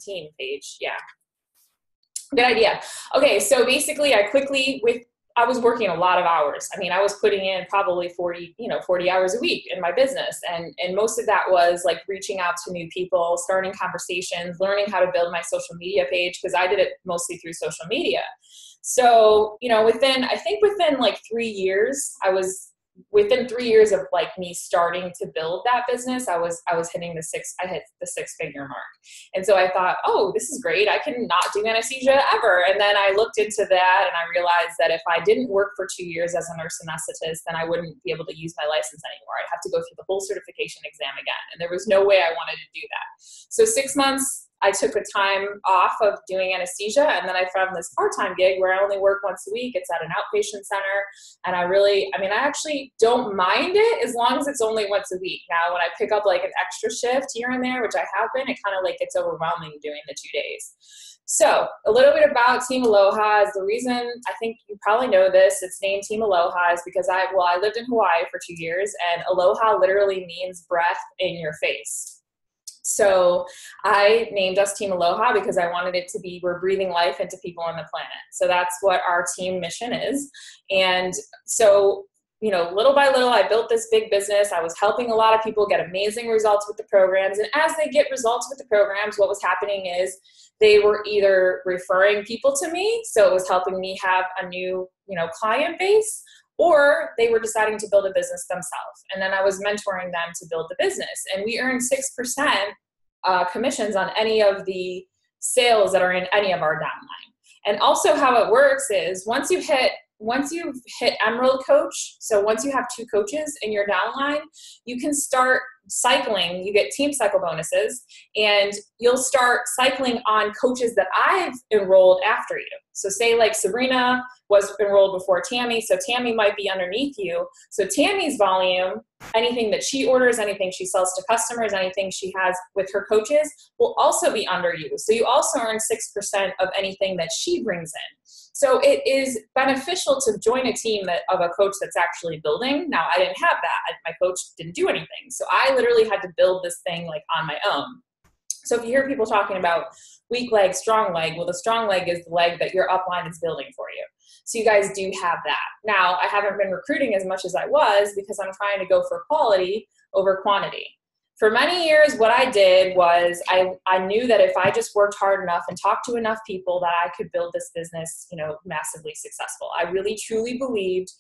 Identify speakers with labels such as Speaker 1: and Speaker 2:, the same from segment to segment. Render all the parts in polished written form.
Speaker 1: 17 page. Yeah. Good idea. Okay. So basically I was working a lot of hours. I mean, I was putting in probably 40 hours a week in my business. And most of that was like reaching out to new people, starting conversations, learning how to build my social media page, because I did it mostly through social media. So, within like 3 years, within 3 years of like me starting to build that business, I hit the 6-figure mark. And so I thought, oh, this is great. I can not do anesthesia ever. And then I looked into that and I realized that if I didn't work for 2 years as a nurse anesthetist, then I wouldn't be able to use my license anymore. I'd have to go through the whole certification exam again. And there was no way I wanted to do that. So 6 months, I took a time off of doing anesthesia, and then I found this part-time gig where I only work once a week. It's at an outpatient center, and I actually don't mind it as long as it's only once a week. Now, when I pick up like an extra shift here and there, which I have been, it kind of like gets overwhelming doing the 2 days. So a little bit about Team Aloha is the reason, I think you probably know this, it's named Team Aloha is because I lived in Hawaii for 2 years, and aloha literally means breath in your face. So I named us Team Aloha because I wanted it to be, we're breathing life into people on the planet. So that's what our team mission is. And so, little by little, I built this big business. I was helping a lot of people get amazing results with the programs. And as they get results with the programs, what was happening is they were either referring people to me. So it was helping me have a new, client base, or they were deciding to build a business themselves. And then I was mentoring them to build the business. And we earned 6% commissions on any of the sales that are in any of our downline. And also how it works is once you've hit Emerald Coach, so once you have 2 coaches in your downline, you can start cycling. You get team cycle bonuses, and you'll start cycling on coaches that I've enrolled after you. So say like Sabrina was enrolled before Tammy, so Tammy might be underneath you. So Tammy's volume, anything that she orders, anything she sells to customers, anything she has with her coaches will also be under you. So you also earn 6% of anything that she brings in. So it is beneficial to join a team of a coach that's actually building. Now, I didn't have that. My coach didn't do anything. So I literally had to build this thing like on my own. So if you hear people talking about weak leg, strong leg, well, the strong leg is the leg that your upline is building for you. So you guys do have that. Now, I haven't been recruiting as much as I was because I'm trying to go for quality over quantity. For many years, what I did was I knew that if I just worked hard enough and talked to enough people that I could build this business, massively successful. I really, truly believed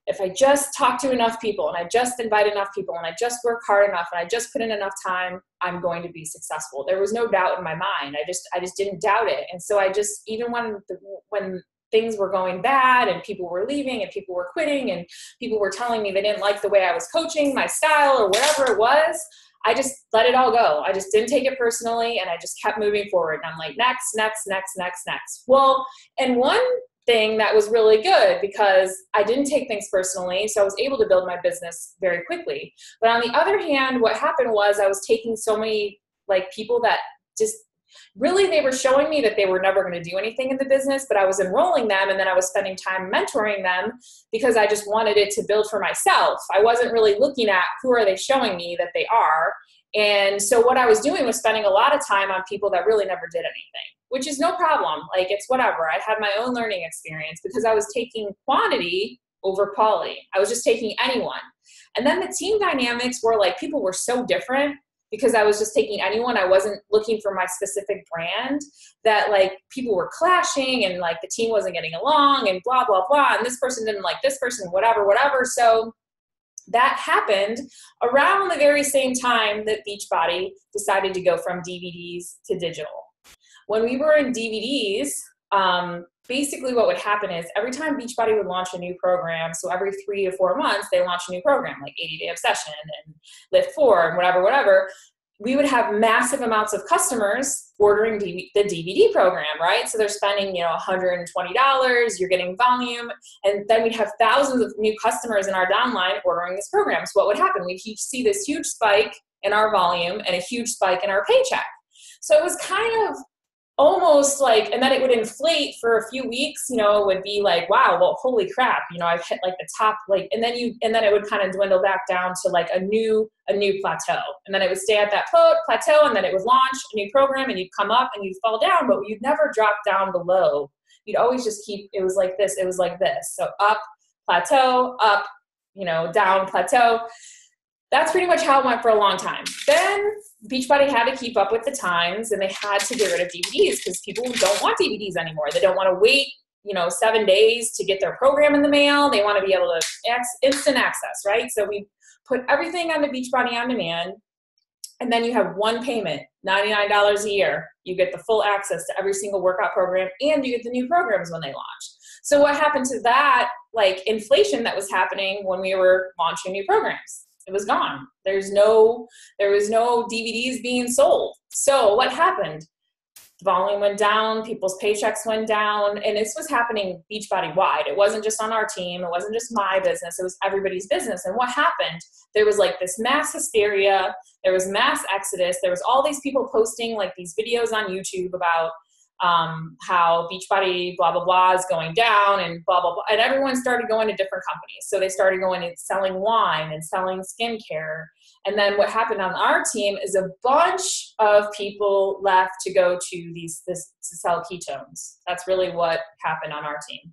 Speaker 1: if I just talk to enough people and I just invite enough people and I just work hard enough and I just put in enough time, I'm going to be successful. There was no doubt in my mind. I just didn't doubt it. And so even when things were going bad and people were leaving and people were quitting and people were telling me they didn't like the way I was coaching, my style or whatever it was, I just let it all go. I just didn't take it personally and I just kept moving forward. And I'm like, next. Well, and one thing that was really good because I didn't take things personally, so I was able to build my business very quickly. But on the other hand, what happened was I was taking so many people that just really, they were showing me that they were never going to do anything in the business, but I was enrolling them and then I was spending time mentoring them because I just wanted it to build for myself. I wasn't really looking at who are they showing me that they are. And so what I was doing was spending a lot of time on people that really never did anything, which is no problem. It's whatever. I had my own learning experience because I was taking quantity over quality. I was just taking anyone. And then the team dynamics were people were so different because I was just taking anyone. I wasn't looking for my specific brand, that people were clashing and the team wasn't getting along and blah, blah, blah. And this person didn't like this person, whatever. So that happened around the very same time that Beachbody decided to go from DVDs to digital. When we were in DVDs, basically what would happen is every time Beachbody would launch a new program, so every 3 to 4 months, they launch a new program, like 80-Day Obsession and Lift 4 and whatever, we would have massive amounts of customers ordering the DVD program, right? So they're spending, $120, you're getting volume, and then we'd have thousands of new customers in our downline ordering this program. So what would happen? We'd see this huge spike in our volume and a huge spike in our paycheck. So it was kind of almost like, and then it would inflate for a few weeks, you know, it would be like, wow, well, holy crap, you know, I've hit like the top, like, and then it would kind of dwindle back down to like a new plateau. And then it would stay at that plateau, and then it would launch a new program, and you'd come up and you'd fall down, but you'd never drop down below. You'd always just keep, it was like this. So up, plateau, up, you know, down, plateau. That's pretty much how it went for a long time. Then Beachbody had to keep up with the times, and they had to get rid of DVDs because people don't want DVDs anymore. They don't want to wait, you know, 7 days to get their program in the mail. They want to be able to instant access, right? So we put everything on the Beachbody On Demand, and then you have one payment, $99 a year. You get the full access to every single workout program, and you get the new programs when they launch. So what happened to that, like, inflation that was happening when we were launching new programs? It was gone. There was no DVDs being sold. So what happened? The volume went down, people's paychecks went down, and this was happening Beachbody wide. It wasn't just on our team. It wasn't just my business. It was everybody's business. And what happened? There was like this mass hysteria. There was mass exodus. There was all these people posting like these videos on YouTube about how Beachbody blah blah blah is going down and blah blah blah, and everyone started going to different companies. So they started going and selling wine and selling skincare. And then what happened on our team is a bunch of people left to go to to sell ketones. That's really what happened on our team.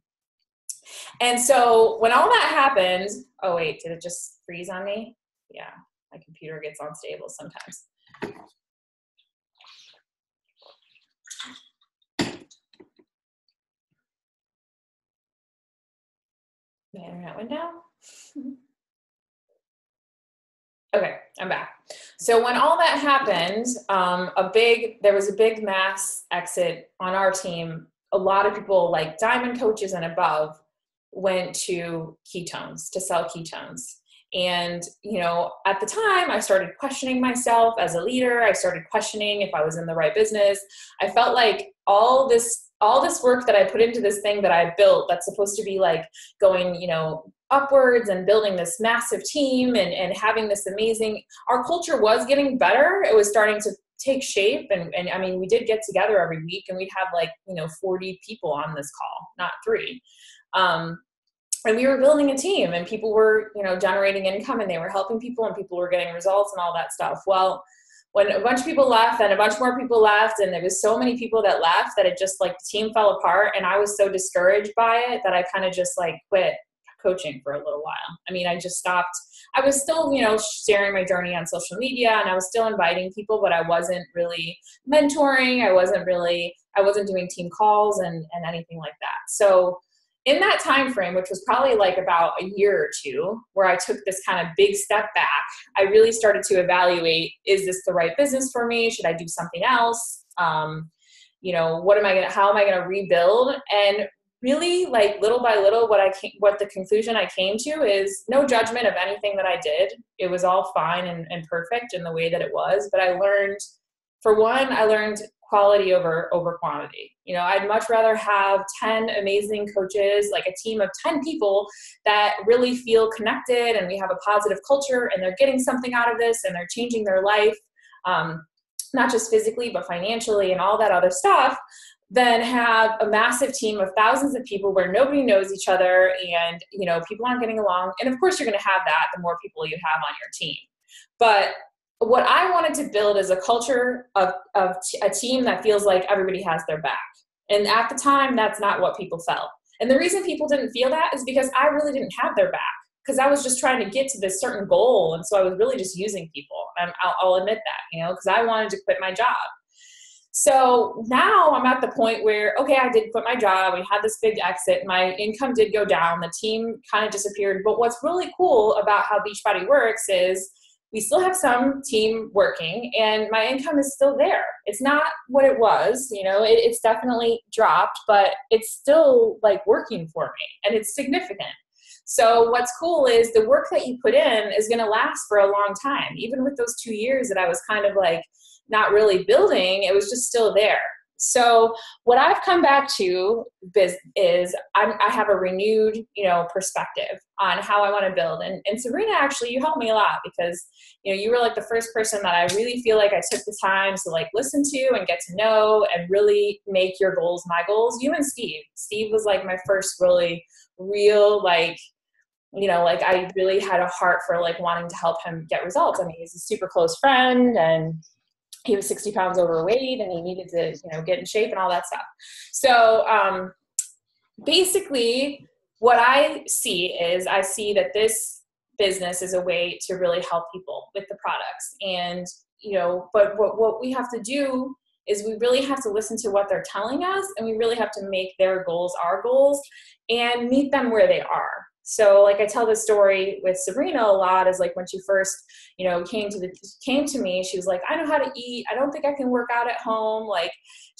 Speaker 1: And so when all that happened, oh wait, did it just freeze on me? Yeah, my computer gets unstable sometimes. My internet went down. Okay, I'm back. So when all that happened, there was a big mass exit on our team. A lot of people, like diamond coaches and above, went to ketones, to sell ketones. And, you know, at the time I started questioning myself as a leader. I started questioning if I was in the right business. I felt like all this work that I put into this thing that I built, that's supposed to be like going, you know, upwards and building this massive team and having this amazing, our culture was getting better. It was starting to take shape. And I mean, we did get together every week, and we'd have like, you know, 40 people on this call, not 3. And we were building a team, and people were, you know, generating income, and they were helping people, and people were getting results and all that stuff. Well, when a bunch of people left and a bunch more people left, and there was so many people that left that it just, like, the team fell apart, and I was so discouraged by it that I kind of just like quit coaching for a little while. I mean, I just stopped. I was still, you know, sharing my journey on social media, and I was still inviting people, but I wasn't really mentoring. I wasn't doing team calls and anything like that. So in that time frame, which was probably like about a year or two, where I took this kind of big step back, I really started to evaluate, is this the right business for me? Should I do something else? You know, how am I going to rebuild? And really, like, little by little, what the conclusion I came to is no judgment of anything that I did. It was all fine and perfect in the way that it was. But I learned quality over quantity. You know, I'd much rather have 10 amazing coaches, like a team of 10 people that really feel connected, and we have a positive culture, and they're getting something out of this, and they're changing their life, not just physically, but financially and all that other stuff, than have a massive team of thousands of people where nobody knows each other, and, you know, people aren't getting along. And of course you're going to have that the more people you have on your team. But what I wanted to build is a culture of a team that feels like everybody has their back. And at the time, that's not what people felt. And the reason people didn't feel that is because I really didn't have their back, because I was just trying to get to this certain goal. And so I was really just using people. And I'll admit that, you know, because I wanted to quit my job. So now I'm at the point where, okay, I did quit my job. We had this big exit. My income did go down. The team kind of disappeared. But what's really cool about how Beachbody works is we still have some team working, and my income is still there. It's not what it was, you know, it's definitely dropped, but it's still like working for me, and it's significant. So what's cool is the work that you put in is going to last for a long time. Even with those 2 years that I was kind of like not really building, it was just still there. So what I've come back to is I have a renewed, perspective on how I want to build. And Sabrina, actually, you helped me a lot because, you were like the first person that I really feel like I took the time to like listen to and get to know and really make your goals my goals. You and Steve. Steve was like my first really real, like, like I really had a heart for like wanting to help him get results. I mean, he's a super close friend and he was 60 pounds overweight and he needed to, get in shape and all that stuff. So basically what I see that this business is a way to really help people with the products. And, but what we have to do is we really have to listen to what they're telling us, and we really have to make their goals our goals and meet them where they are. So like I tell the story with Sabrina a lot is like when she first, came to me, she was like, I know how to eat. I don't think I can work out at home. Like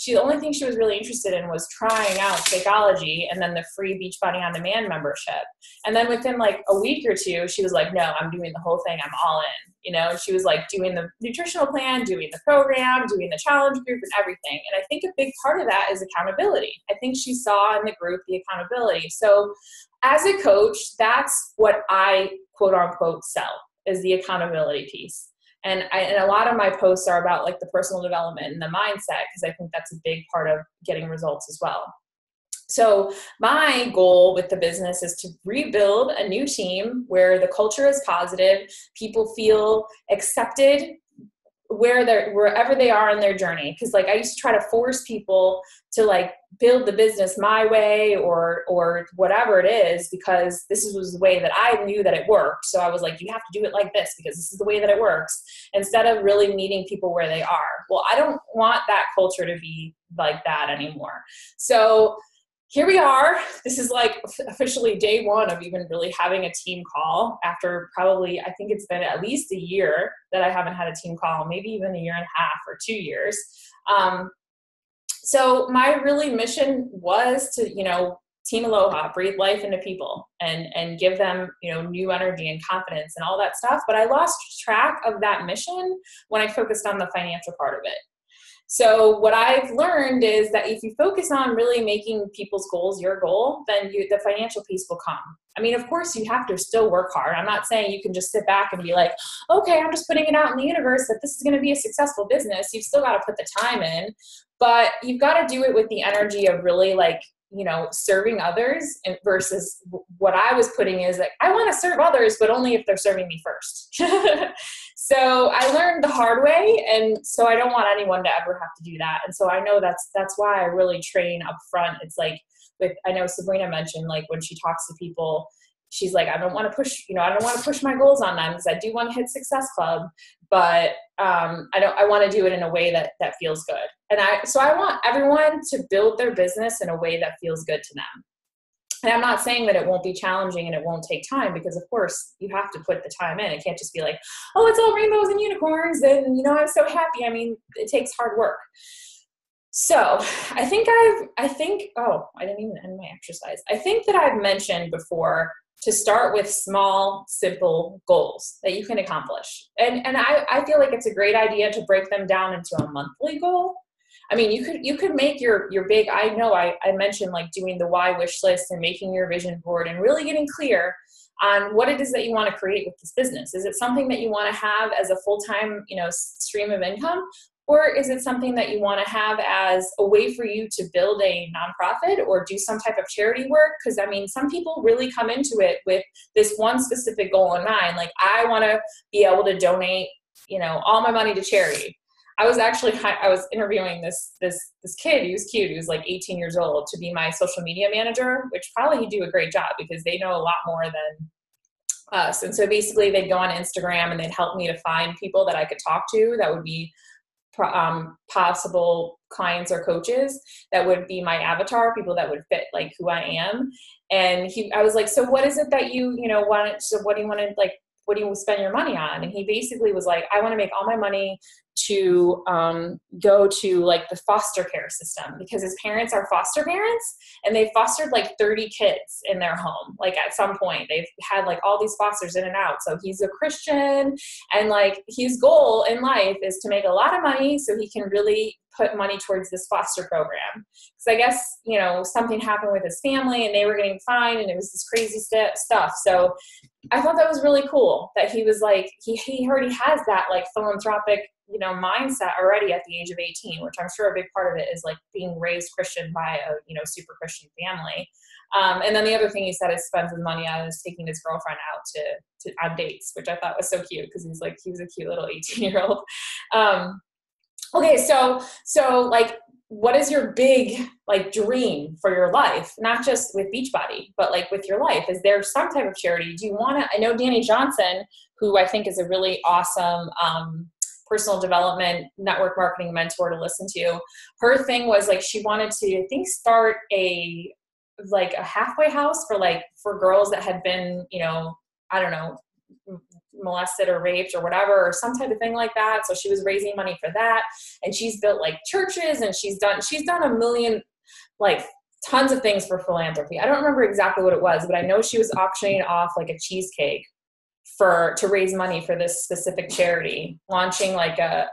Speaker 1: the only thing she was really interested in was trying out Shakeology and then the free Beachbody On Demand membership. And then within like a week or two, she was like, no, I'm doing the whole thing. I'm all in. And she was like doing the nutritional plan, doing the program, doing the challenge group and everything. And I think a big part of that is accountability. I think she saw in the group the accountability. So as a coach, that's what I quote unquote sell, is the accountability piece. And a lot of my posts are about like the personal development and the mindset, because I think that's a big part of getting results as well. So my goal with the business is to rebuild a new team where the culture is positive, people feel accepted wherever they are in their journey. Because like I used to try to force people to like build the business my way or whatever it is, because this was the way that I knew that it worked. So I was like, you have to do it like this because this is the way that it works, instead of really meeting people where they are. Well, I don't want that culture to be like that anymore. So here we are. This is like officially day one of even really having a team call after probably, I think it's been at least a year that I haven't had a team call, maybe even a year and a half or 2 years. So my really mission was to, team aloha, breathe life into people and give them, new energy and confidence and all that stuff. But I lost track of that mission when I focused on the financial part of it. So what I've learned is that if you focus on really making people's goals your goal, then the financial piece will come. I mean, of course, you have to still work hard. I'm not saying you can just sit back and be like, okay, I'm just putting it out in the universe that this is going to be a successful business. You've still got to put the time in, but you've got to do it with the energy of really like, serving others, and versus what I was putting is like, I want to serve others, but only if they're serving me first. So I learned the hard way. And so I don't want anyone to ever have to do that. And so I know that's why I really train up front. It's like I know Sabrina mentioned, like when she talks to people, she's like, I don't want to push my goals on them because I do want to hit Success Club, but I want to do it in a way that feels good. And so I want everyone to build their business in a way that feels good to them. And I'm not saying that it won't be challenging and it won't take time, because of course you have to put the time in. It can't just be like, oh, it's all rainbows and unicorns and, I'm so happy. I mean, it takes hard work. So I think I didn't even end my exercise. I think that I've mentioned before to start with small, simple goals that you can accomplish. And I feel like it's a great idea to break them down into a monthly goal. I mean, you could make your big, I know I mentioned like doing the why wish list and making your vision board and really getting clear on what it is that you want to create with this business. Is it something that you want to have as a full-time, stream of income? Or is it something that you want to have as a way for you to build a nonprofit or do some type of charity work? Because, I mean, some people really come into it with this one specific goal in mind. Like, I want to be able to donate, all my money to charity. I was interviewing this kid. He was cute. He was like 18 years old, to be my social media manager, which probably he'd do a great job because they know a lot more than us. And so basically they'd go on Instagram and they'd help me to find people that I could talk to that would be possible clients or coaches that would be my avatar, people that would fit like who I am. And I was like, so what is it that you want? So what do you want to like? What do you spend your money on? And he basically was like, I want to make all my money to go to like the foster care system, because his parents are foster parents and they fostered like 30 kids in their home. Like at some point they've had like all these fosters in and out. So he's a Christian, and like his goal in life is to make a lot of money so he can really put money towards this foster program. Because I guess, you know, something happened with his family and they were getting fined and it was this crazy stuff. So I thought that was really cool that he was like, he already has that like philanthropic, you know, mindset already at the age of 18, which I'm sure a big part of it is like being raised Christian by a, you know, super Christian family. And then the other thing he said is spends his money on is taking his girlfriend out to on dates, which I thought was so cute because he was a cute little 18-year-old. Okay, so like, what is your big like dream for your life? Not just with Beachbody, but like with your life. Is there some type of charity? Do you want to? I know Danny Johnson, who I think is a really awesome personal development network marketing mentor to listen to. Her thing was like she wanted to, I think, start a halfway house for girls that had been, you know, I don't know, molested or raped or whatever, or some type of thing like that. So she was raising money for that, and she's built like churches, and she's done a million, like tons of things for philanthropy. I don't remember exactly what it was, but I know she was auctioning off like a cheesecake to raise money for this specific charity, launching like a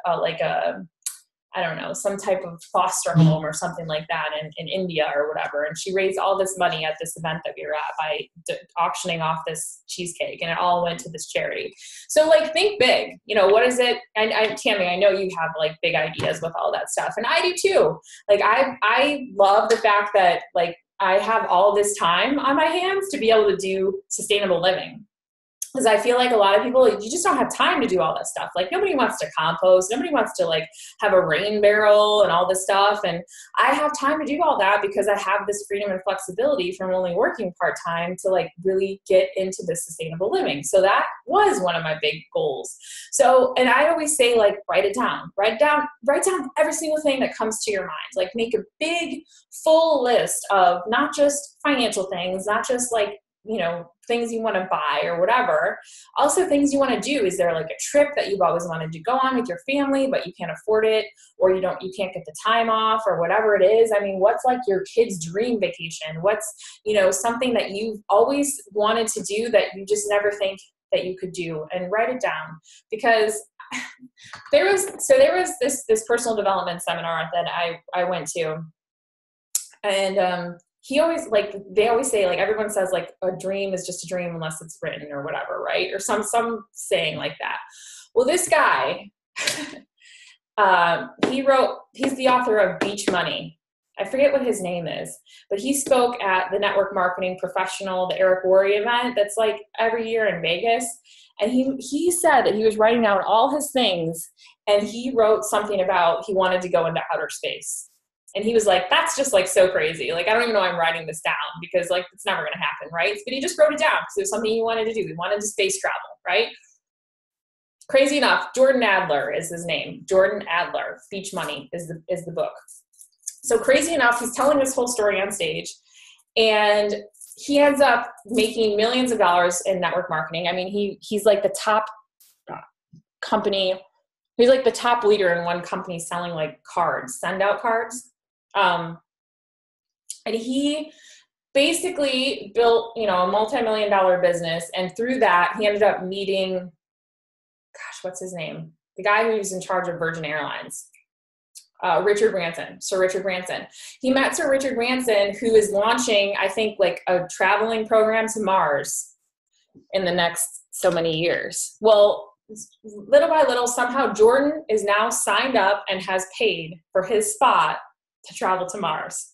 Speaker 1: I don't know, some type of foster home or something like that in India or whatever. And she raised all this money at this event that we were at by auctioning off this cheesecake, and it all went to this charity. So like, think big, you know, what is it? And Tammy, I know you have like big ideas with all that stuff, and I do too. Like I love the fact that like I have all this time on my hands to be able to do sustainable living. Because I feel like a lot of people, you just don't have time to do all that stuff. Like nobody wants to compost. Nobody wants to like have a rain barrel and all this stuff. And I have time to do all that because I have this freedom and flexibility from only working part-time to like really get into this sustainable living. So that was one of my big goals. So, and I always say like, write down every single thing that comes to your mind. Like make a big full list of not just financial things, not just like, you know, things you want to buy or whatever. Also things you want to do. Is there like a trip that you've always wanted to go on with your family, but you can't afford it, or you can't get the time off, or whatever it is? I mean, what's like your kid's dream vacation? What's, you know, something that you've always wanted to do that you just never think that you could do? And write it down, because there was this personal development seminar that I went to, and he always, like, they always say, like, everyone says, like, a dream is just a dream unless it's written or whatever, right? Or some saying like that. Well, this guy, he's the author of Beach Money. I forget what his name is, but he spoke at the Network Marketing Professional, the Eric Worre event that's like every year in Vegas. And he said that he was writing down all his things, and he wrote something about he wanted to go into outer space. And he was like, that's just like so crazy. Like, I don't even know why I'm writing this down, because like, it's never going to happen. Right. But he just wrote it down because it was something he wanted to do. He wanted to space travel. Right. Crazy enough. Jordan Adler is his name. Jordan Adler. Beach Money is the book. So crazy enough, he's telling this whole story on stage, and he ends up making millions of dollars in network marketing. I mean, he's like the top company. He's like the top leader in one company selling like cards, send out cards. And he basically built, you know, a multi-million-dollar business. And through that, he ended up meeting, gosh, what's his name? The guy who's in charge of Virgin Airlines, Richard Branson, Sir Richard Branson. He met Sir Richard Branson, who is launching, I think, like a traveling program to Mars in the next so many years. Well, little by little, somehow Jordan is now signed up and has paid for his spot to travel to Mars.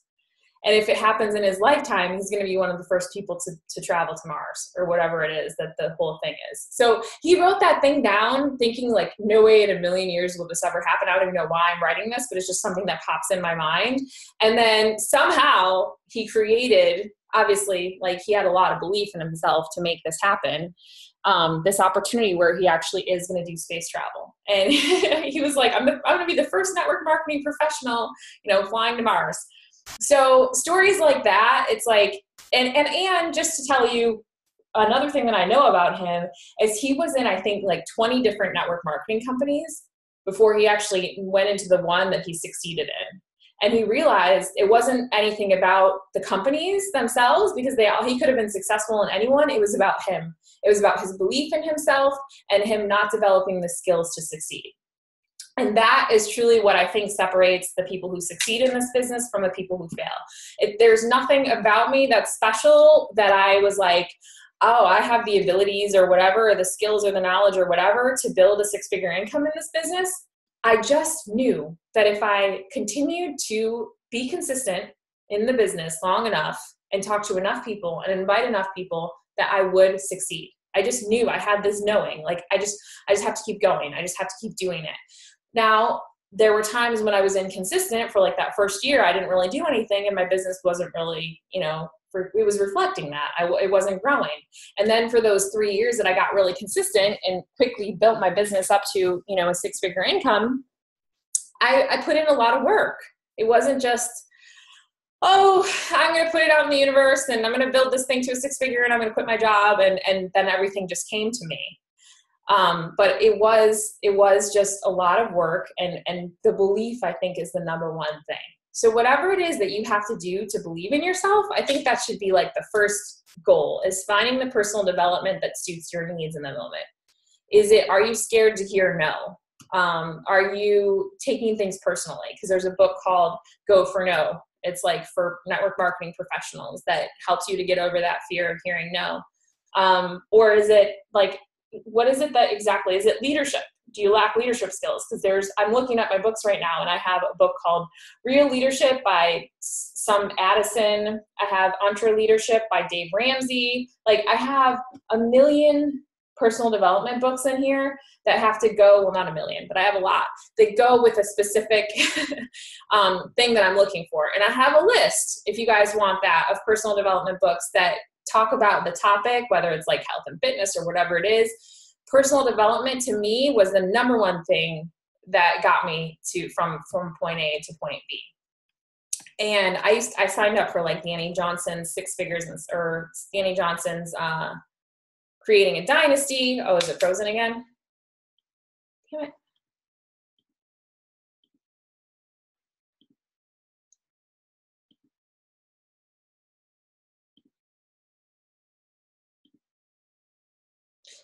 Speaker 1: And if it happens in his lifetime, he's going to be one of the first people to travel to Mars, or whatever it is that the whole thing is. So he wrote that thing down thinking like, no way in a million years will this ever happen. I don't even know why I'm writing this, but it's just something that pops in my mind. And then somehow he created, obviously, like he had a lot of belief in himself to make this happen. This opportunity where he actually is going to do space travel. And he was like, I'm going to be the first network marketing professional, you know, flying to Mars. So stories like that, it's like, and just to tell you another thing that I know about him is he was in, I think, like 20 different network marketing companies. before he actually went into the one that he succeeded in. And he realized it wasn't anything about the companies themselves, because he could have been successful in anyone. It was about him. It was about his belief in himself and him not developing the skills to succeed. And that is truly what I think separates the people who succeed in this business from the people who fail. There's nothing about me that's special that I was like, oh, I have the abilities or whatever, or the skills or the knowledge or whatever to build a six-figure income in this business. I just knew that if I continued to be consistent in the business long enough and talk to enough people and invite enough people, that I would succeed. I just knew, I had this knowing, like I just have to keep going. I just have to keep doing it. Now, there were times when I was inconsistent for like that first year. I didn't really do anything and my business wasn't really, it was reflecting that. It wasn't growing. And then for those 3 years that I got really consistent and quickly built my business up to, a six-figure income, I put in a lot of work. It wasn't just, oh, I'm going to put it out in the universe and I'm going to build this thing to a six-figure and I'm going to quit my job and then everything just came to me. But it was just a lot of work, and the belief, I think, is the number one thing. So whatever it is that you have to do to believe in yourself, I think that should be like the first goal, is finding the personal development that suits your needs in the moment. Are you scared to hear no? Are you taking things personally? Because there's a book called Go for No. It's like for network marketing professionals that helps you to get over that fear of hearing no. Or is it like, what is it that exactly? Is it leadership? Do you lack leadership skills? Because I'm looking at my books right now, and I have a book called Real Leadership by some Addison. I have Entre Leadership by Dave Ramsey. Like, I have a million personal development books in here that have to go, well, not a million, but I have a lot that go with a specific thing that I'm looking for. And I have a list, if you guys want that, of personal development books that talk about the topic, whether it's like health and fitness or whatever it is. Personal development to me was the number one thing that got me from point A to point B. And I signed up for like Danny Johnson's Six Figures, or Danny Johnson's Creating a Dynasty. Oh, is it frozen again? Damn it.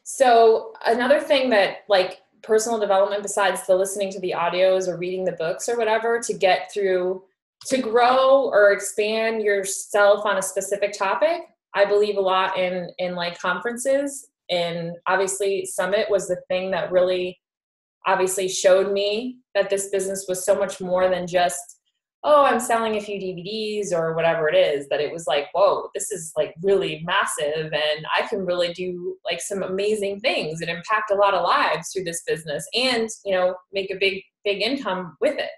Speaker 1: So another thing that, like, personal development, besides the listening to the audios or reading the books or whatever, to get through, to grow or expand yourself on a specific topic, I believe a lot in like conferences. And obviously Summit was the thing that really obviously showed me that this business was so much more than just, oh, I'm selling a few DVDs or whatever it is, that it was like, whoa, this is like really massive and I can really do like some amazing things and impact a lot of lives through this business and, make a big income with it.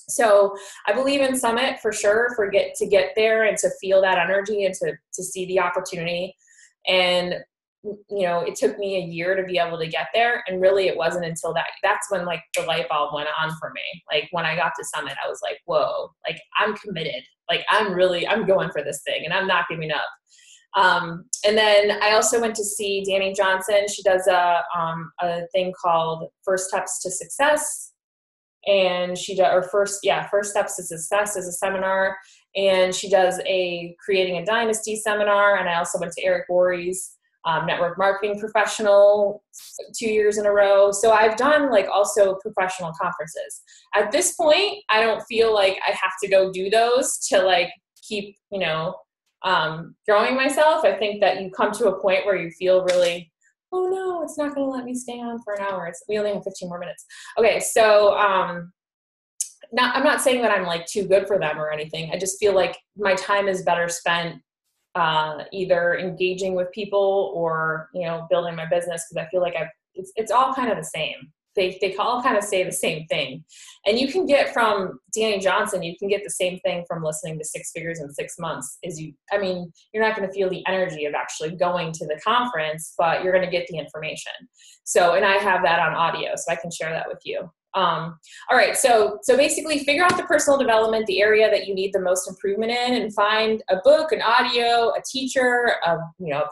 Speaker 1: So I believe in Summit for sure, to get there and to feel that energy and to see the opportunity. And it took me a year to be able to get there. And really it wasn't until that's when like the light bulb went on for me. Like when I got to Summit, I was like, whoa, like I'm committed. Like I'm going for this thing and I'm not giving up. And then I also went to see Danny Johnson. She does a thing called First Steps to Success. And she does, First Steps to Success is a seminar. And she does a Creating a Dynasty seminar. And I also went to Eric Worre's network marketing professional 2 years in a row. So I've done like also professional conferences. At this point, I don't feel like I have to go do those to like keep, growing myself. I think that you come to a point where you feel really, oh no, it's not going to let me stay on for an hour. We only have 15 more minutes. Okay. So, I'm not saying that I'm like too good for them or anything. I just feel like my time is better spent either engaging with people or, building my business. Cause I feel like it's all kind of the same. They all kind of say the same thing. And you can get from Danny Johnson, you can get the same thing from listening to Six Figures in 6 months. You're not going to feel the energy of actually going to the conference, but you're going to get the information. So, and I have that on audio, so I can share that with you. All right. So basically figure out the personal development, the area that you need the most improvement in, and find a book, an audio, a teacher, a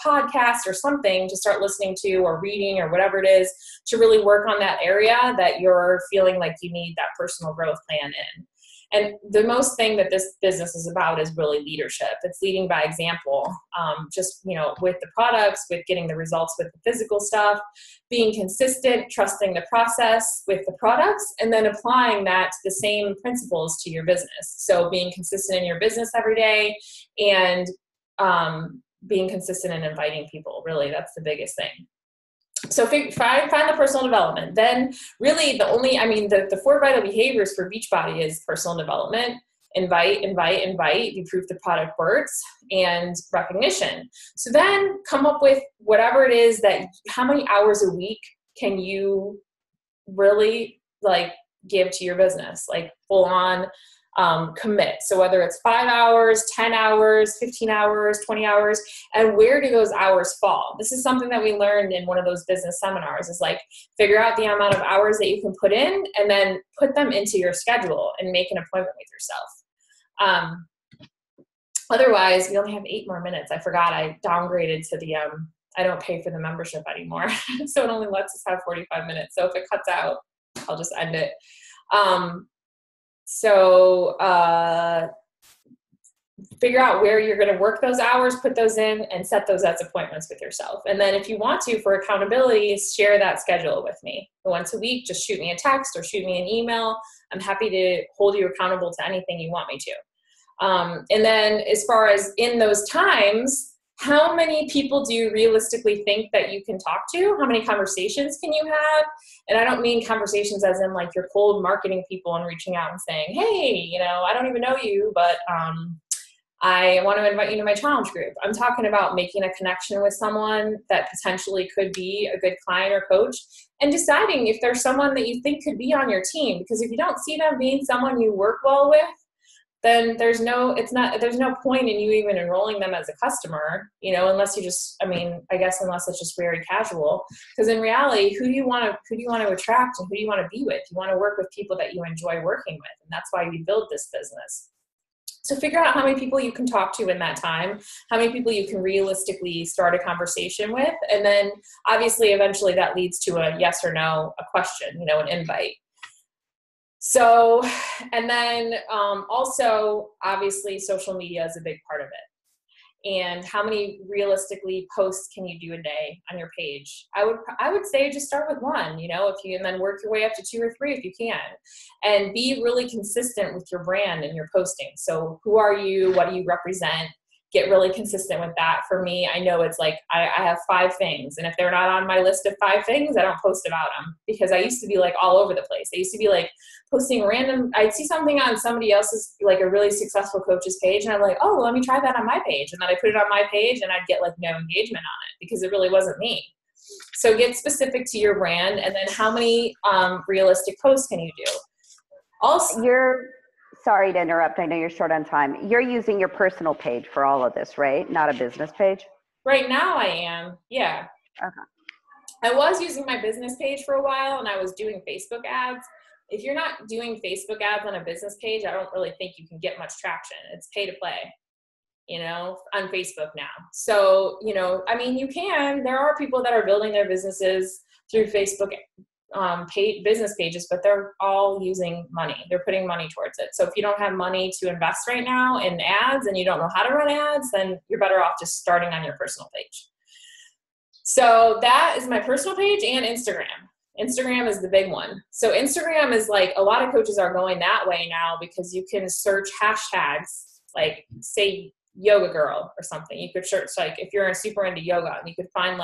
Speaker 1: podcast or something to start listening to or reading or whatever it is to really work on that area that you're feeling like you need that personal growth plan in. And the most thing that this business is about is really leadership. It's leading by example, with the products, with getting the results with the physical stuff, being consistent, trusting the process with the products, and then applying that to the same principles to your business. So being consistent in your business every day and being consistent in inviting people, really, that's the biggest thing. So find the personal development. Then really the 4 vital behaviors for Beachbody is personal development, invite, you prove the product works, and recognition. So then come up with whatever it is that, how many hours a week can you really give to your business, full on commit. So whether it's 5 hours, 10 hours, 15 hours, 20 hours, and where do those hours fall? This is something that we learned in one of those business seminars, is figure out the amount of hours that you can put in and then put them into your schedule and make an appointment with yourself. Otherwise, we only have 8 more minutes. I forgot I downgraded to the, I don't pay for the membership anymore. So it only lets us have 45 minutes. So if it cuts out, I'll just end it. So figure out where you're going to work those hours, put those in, and set those as appointments with yourself. And then if you want to, for accountability, share that schedule with me. Once a week, just shoot me a text or shoot me an email. I'm happy to hold you accountable to anything you want me to. And then as far as in those times, how many people do you realistically think that you can talk to? How many conversations can you have? And I don't mean conversations as in you're cold marketing people and reaching out and saying, hey, I don't even know you, but I want to invite you to my challenge group. I'm talking about making a connection with someone that potentially could be a good client or coach, and deciding if there's someone that you think could be on your team. Because if you don't see them being someone you work well with, then there's no point in you even enrolling them as a customer, unless you just, unless it's just very casual. Because in reality, who do you want to attract and who do you want to be with? You want to work with people that you enjoy working with. And that's why we build this business. So figure out how many people you can talk to in that time, how many people you can realistically start a conversation with. And then obviously, eventually that leads to a yes or no, a question, an invite. So, and then also, obviously, social media is a big part of it. And how many realistically posts can you do a day on your page? I would say just start with 1, and then work your way up to 2 or 3 if you can. And be really consistent with your brand and your posting. So who are you? What do you represent? Get really consistent with that. For me, I know it's I have 5 things. And if they're not on my list of 5 things, I don't post about them, because I used to be all over the place. I used to be posting random, I'd see something on somebody else's, a really successful coach's page. And I'm like, oh, well, let me try that on my page. And then I put it on my page and I'd get no engagement on it because it really wasn't me. So get specific to your brand. And then how many realistic posts can you do? Also,
Speaker 2: sorry to interrupt. I know you're short on time. You're using your personal page for all of this, right? Not a business page?
Speaker 1: Right now I am. Yeah.
Speaker 2: Okay.
Speaker 1: I was using my business page for a while and I was doing Facebook ads. If you're not doing Facebook ads on a business page, I don't really think you can get much traction. It's pay to play, on Facebook now. So, you can. There are people that are building their businesses through Facebook business pages, but they're all using money. They're putting money towards it. So if you don't have money to invest right now in ads and you don't know how to run ads, then you're better off just starting on your personal page. So that is my personal page and Instagram. Instagram is the big one. So Instagram is a lot of coaches are going that way now because you can search hashtags, say yoga girl or something. You could search if you're super into yoga, and you could find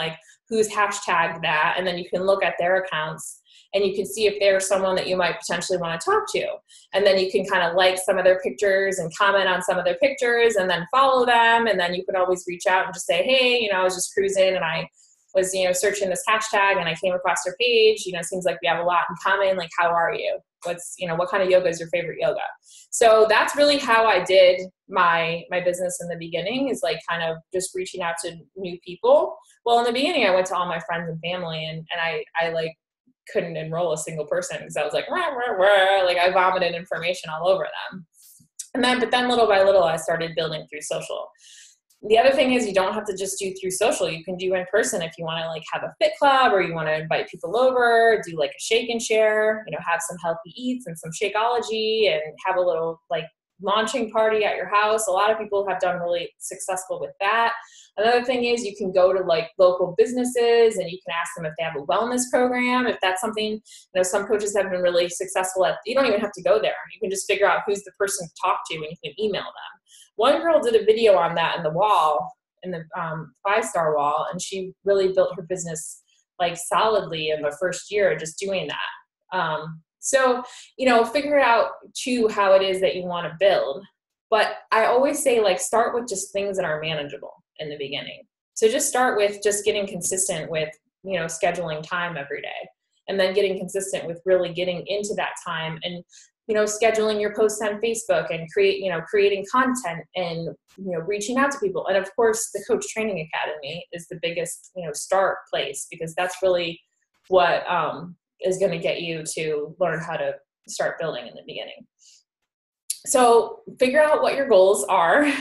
Speaker 1: who's hashtagged that, and then you can look at their accounts and you can see if there's someone that you might potentially want to talk to. And then you can kind of some of their pictures and comment on some of their pictures and then follow them. And then you can always reach out and just say, hey, I was just cruising and I was, searching this hashtag and I came across your page. It seems like we have a lot in common. How are you? What's, what kind of yoga is your favorite yoga? So that's really how I did my business in the beginning, is kind of just reaching out to new people. Well, in the beginning, I went to all my friends and family and I couldn't enroll a single person because I was like, rah, rah, rah, like I vomited information all over them. But then little by little, I started building through social. The other thing is you don't have to just do through social. You can do in person if you want to like have a fit club, or you want to invite people over, do like a shake and share, have some healthy eats and some Shakeology, and have a little like launching party at your house. A lot of people have done really successful with that. Another thing is you can go to like local businesses and you can ask them if they have a wellness program. If that's something, some coaches have been really successful at. You don't even have to go there. You can just figure out who's the person to talk to and you can email them. One girl did a video on that in the wall, in the 5-star wall, and she really built her business like solidly in the first year just doing that. So, figure out too how it is that you want to build. But I always say like start with just things that are manageable in the beginning. So just start with just getting consistent with, scheduling time every day, and then getting consistent with really getting into that time and, scheduling your posts on Facebook and creating content and, reaching out to people. And of course the Coach Training Academy is the biggest, start place, because that's really what, is going to get you to learn how to start building in the beginning. So figure out what your goals are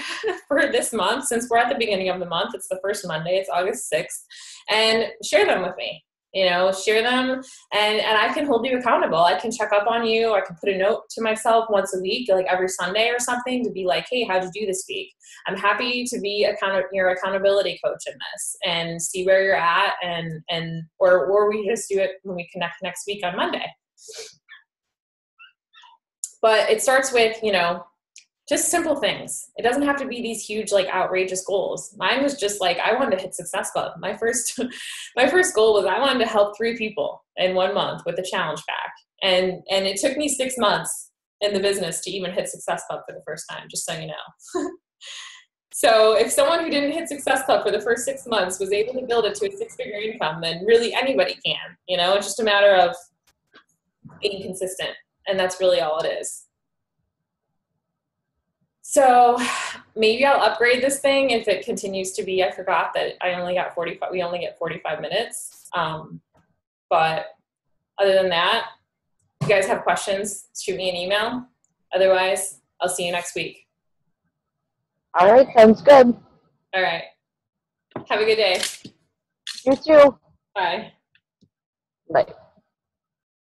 Speaker 1: for this month. Since we're at the beginning of the month, it's the first Monday, it's August 6th, and share them with me. Share them, and I can hold you accountable. I can check up on you. I can put a note to myself once a week, like every Sunday or something, to be like, hey, how'd you do this week? I'm happy to be your accountability coach in this and see where you're at, or we just do it when we connect next week on Monday. But it starts with, just simple things. It doesn't have to be these huge, like outrageous goals. Mine was just like, I wanted to hit Success Club. My first goal was I wanted to help 3 people in 1 month with a challenge pack. And it took me 6 months in the business to even hit Success Club for the first time, just so you know. So if someone who didn't hit Success Club for the first 6 months was able to build it to a 6-figure income, then really anybody can, it's just a matter of being consistent. And that's really all it is. So maybe I'll upgrade this thing if it continues to be, I forgot that we only get 45 minutes. But other than that, if you guys have questions, shoot me an email. Otherwise, I'll see you next week.
Speaker 3: All right, sounds good.
Speaker 1: All right. Have a good day.
Speaker 3: You too.
Speaker 1: Bye.
Speaker 3: Bye.